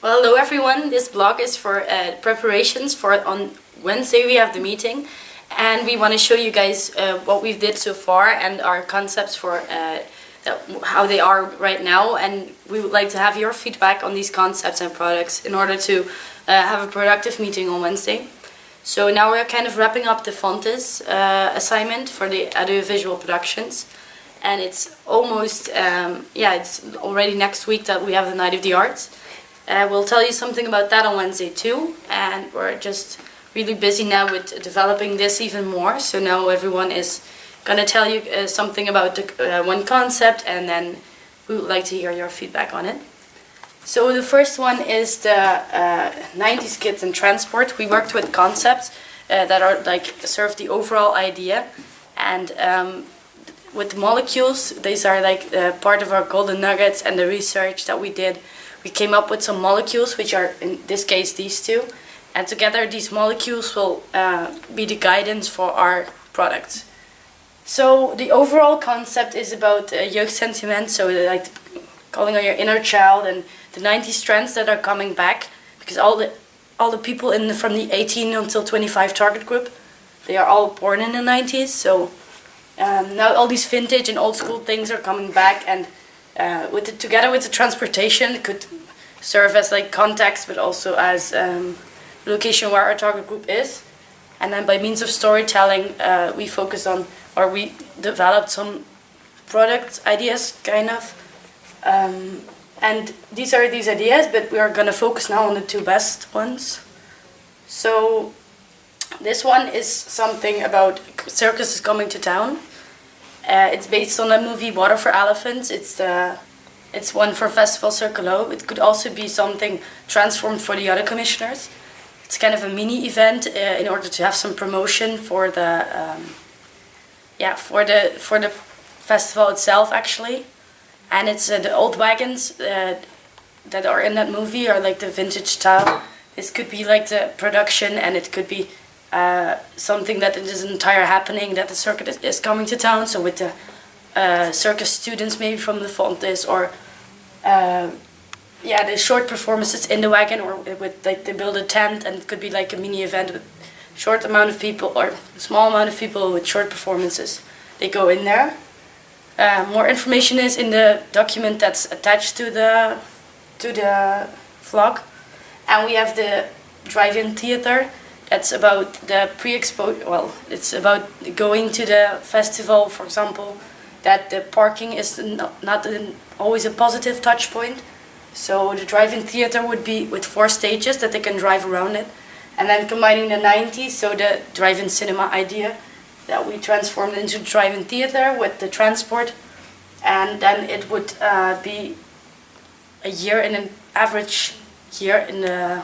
Well, hello everyone. This blog is for preparations for on Wednesday we have the meeting, and we want to show you guys what we did so far and our concepts for how they are right now. And we would like to have your feedback on these concepts and products in order to have a productive meeting on Wednesday. So now we're kind of wrapping up the Fontes assignment for the audiovisual productions, and it's almost it's already next week that we have the Night of the Arts. We'll tell you something about that on Wednesday too, and we're just really busy now with developing this even more. So now everyone is gonna tell you something about the one concept, and then we would like to hear your feedback on it. So the first one is the 90s kids and transport. We worked with concepts that are like serve the overall idea, and with the molecules, these are like part of our golden nuggets and the research that we did. We came up with some molecules, which are in this case these two, and together these molecules will be the guidance for our products. So the overall concept is about jeugdsentiment, so like calling on your inner child and the 90s trends that are coming back, because all the people from the 18 until 25 target group, they are all born in the 90s. So now all these vintage and old school things are coming back, and together with the transportation, it could serve as like context, but also as location where our target group is. And then by means of storytelling, we focused on, or we developed some product ideas, kind of. And these are these ideas, but we are gonna focus now on the two best ones. So this one is something about circus is coming to town. It's based on the movie Water for Elephants. It's one for Festival Circolo. It could also be something transformed for the other commissioners. It's kind of a mini event in order to have some promotion for the for the festival itself actually. And it's the old wagons that are in that movie are like the vintage style. This could be like the production, and it could be something that it is an entire happening that the circuit is coming to town. So with the circus students maybe from the Fontes, or the short performances in the wagon, or with like they build a tent, and it could be like a mini event with short amount of people or small amount of people with short performances. They go in there. More information is in the document that's attached to the vlog, and we have the drive-in theater. That's about the pre-expo. Well, it's about going to the festival, for example, that the parking is not always a positive touch point. So the drive-in theater would be with 4 stages that they can drive around it, and then combining the 90s, so the drive-in cinema idea that we transformed into drive-in theater with the transport, and then it would be a year in an average year in the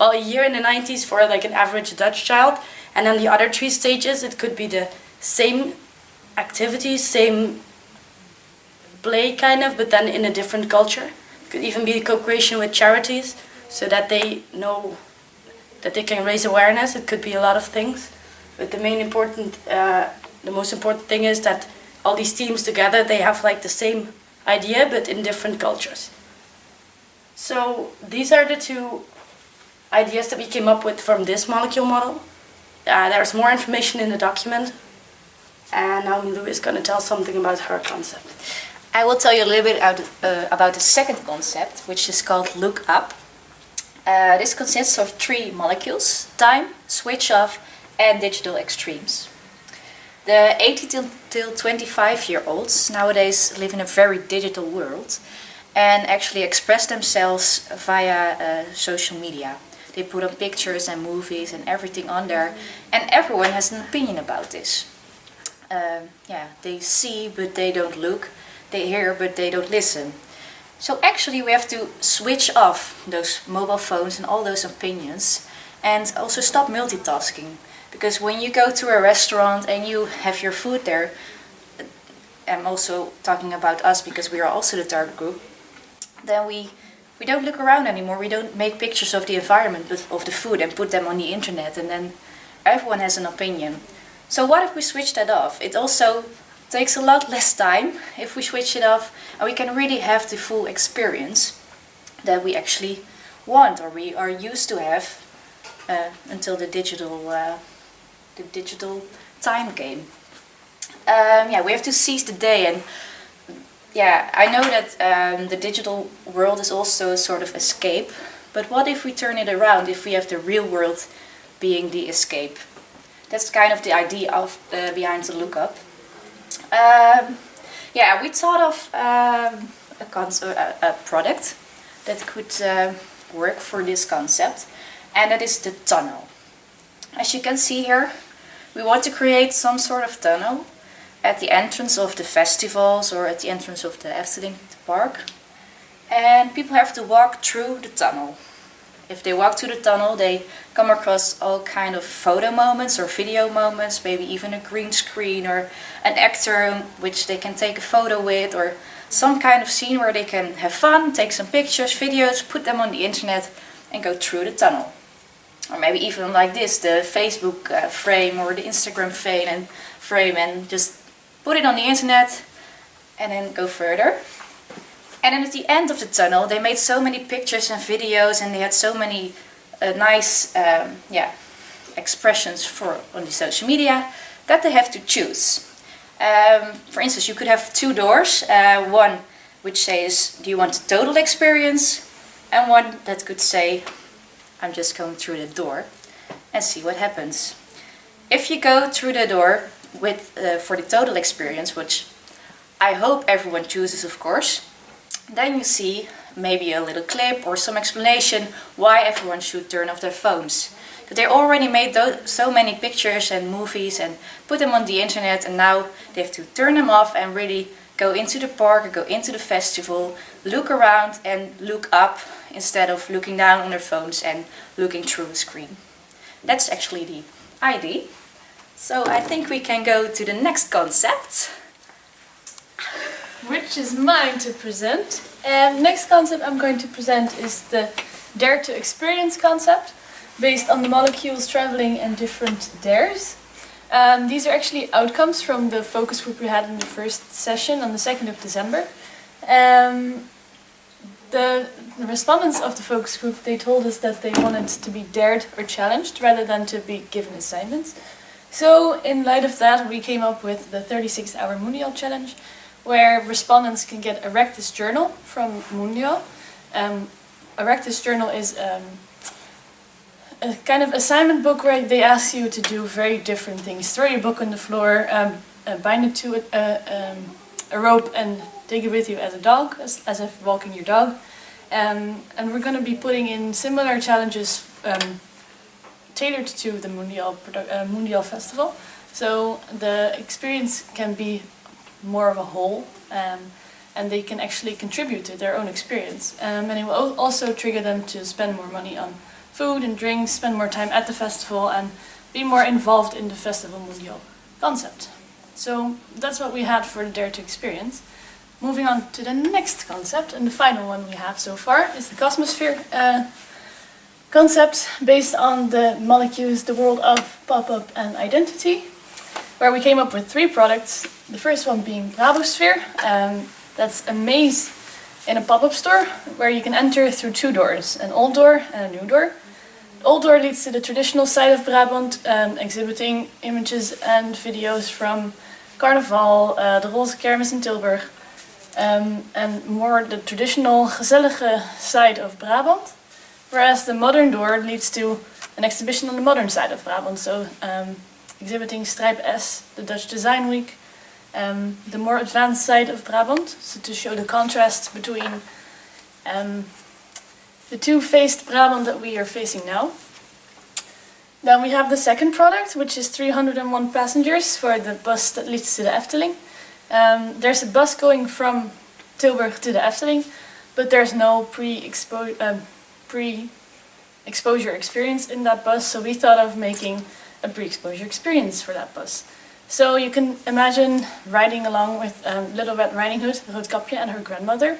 a year in the 90s for like an average Dutch child, and then the other 3 stages it could be the same activities, same play kind of, but then in a different culture. It could even be co-creation with charities, so that they know that they can raise awareness. It could be a lot of things. But the most important thing is that all these teams together, they have like the same idea, but in different cultures. So these are the 2 ideas that we came up with from this molecule model. There's more information in the document, and now Milou is going to tell something about her concept. I will tell you a little bit about the second concept, which is called Look Up. This consists of 3 molecules: time, switch off, and digital extremes. The 18 till 25-year-olds nowadays live in a very digital world and actually express themselves via social media. They put on pictures and movies and everything on there, and everyone has an opinion about this. They see but they don't look, they hear but they don't listen. So actually we have to switch off those mobile phones and all those opinions, and also stop multitasking. Because when you go to a restaurant and you have your food there, I'm also talking about us because we are also the target group, then we don't look around anymore. We don't make pictures of the environment, but of the food, and put them on the internet, and then everyone has an opinion. So what if we switch that off? It also takes a lot less time if we switch it off, and we can really have the full experience. that we actually want, or we are used to have until the digital time came. Yeah, we have to seize the day, and yeah, I know that the digital world is also a sort of escape, but what if we turn it around, if we have the real world being the escape? That's kind of the idea of behind the lookup. Yeah, we thought of a product that could work for this concept, and that is the tunnel. As you can see here, we want to create some sort of tunnel at the entrance of the festivals or at the entrance of the Efteling park, and people have to walk through the tunnel. If they walk through the tunnel, they come across all kind of photo moments or video moments, maybe even a green screen or an actor which they can take a photo with, or some kind of scene where they can have fun, take some pictures, videos, put them on the internet and go through the tunnel. Or maybe even like this, the Facebook frame or the Instagram frame, and just put it on the internet and then go further. And then at the end of the tunnel, they made so many pictures and videos, and they had so many nice expressions on the social media that they have to choose. For instance, you could have two doors, one which says, do you want a total experience? And one that could say, I'm just going through the door and see what happens. If you go through the door for the total experience, which I hope everyone chooses, of course, then you see maybe a little clip or some explanation why everyone should turn off their phones. Because they already made so many pictures and movies and put them on the internet, and now they have to turn them off and really go into the park or go into the festival, look around and look up instead of looking down on their phones and looking through a screen. That's actually the idea. So I think we can go to the next concept, which is mine to present. And next concept I'm going to present is the Dare to Experience concept, based on the molecules traveling and different dares. These are actually outcomes from the focus group we had in the first session on the 2nd of December. The respondents of the focus group, they told us that they wanted to be dared or challenged rather than to be given assignments. So in light of that, we came up with the 36-hour Mundial challenge, where respondents can get a Rectus journal from Mundial. A Rectus journal is a kind of assignment book where they ask you to do very different things. Throw your book on the floor, bind it to a rope and take it with you as a dog, as if walking your dog. And we're going to be putting in similar challenges tailored to the Mundial Festival. So the experience can be more of a whole, and they can actually contribute to their own experience. And it will also trigger them to spend more money on food and drinks, spend more time at the festival, and be more involved in the Festival Mundial concept. So that's what we had for the Dare to Experience. Moving on to the next concept, and the final one we have so far, is the Cosmosphere concept, based on the molecules, the world of pop-up and identity, where we came up with 3 products. The first one being Brabosphere, that's a maze in a pop-up store where you can enter through 2 doors, an old door and a new door. The old door leads to the traditional side of Brabant, exhibiting images and videos from Carnaval, the Roze Kermis in Tilburg, and more the traditional gezellige side of Brabant. Whereas the modern door leads to an exhibition on the modern side of Brabant, so exhibiting Strijp S, the Dutch Design Week, the more advanced side of Brabant, so to show the contrast between the two-faced Brabant that we are facing now. Then we have the second product, which is 301 passengers for the bus that leads to the Efteling. There's a bus going from Tilburg to the Efteling, but there's no pre-exposure experience in that bus, so we thought of making a pre-exposure experience for that bus. So you can imagine riding along with Little Red Riding Hood, Roodkapje, and her grandmother,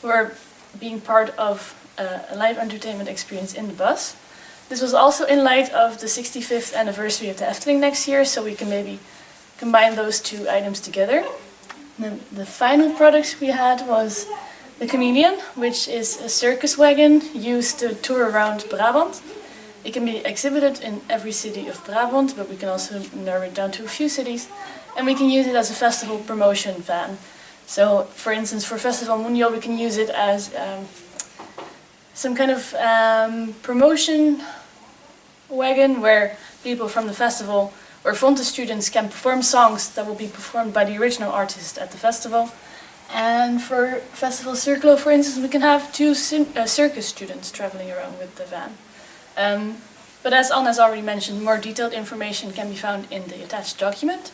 who are being part of a live entertainment experience in the bus. This was also in light of the 65th anniversary of the Efteling next year, so we can maybe combine those 2 items together. And then the final product we had was The Chameleon, which is a circus wagon used to tour around Brabant. It can be exhibited in every city of Brabant, but we can also narrow it down to a few cities. And we can use it as a festival promotion van. So, for instance, for Festival Mundial, we can use it as some kind of promotion wagon where people from the festival or Fonte students can perform songs that will be performed by the original artist at the festival. And for Festival Circulo, for instance, we can have two circus students traveling around with the van. But as Anne has already mentioned, more detailed information can be found in the attached document.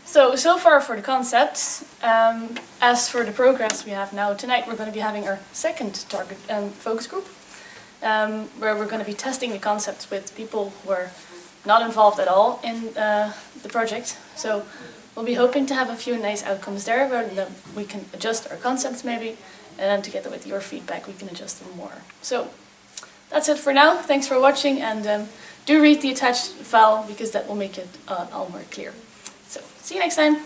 So far for the concepts. As for the progress we have now, tonight we're going to be having our second target focus group, where we're going to be testing the concepts with people who are not involved at all in the project. So we'll be hoping to have a few nice outcomes there, where we can adjust our concepts maybe, and then together with your feedback we can adjust them more. So that's it for now. Thanks for watching, and do read the attached file because that will make it all more clear. So see you next time.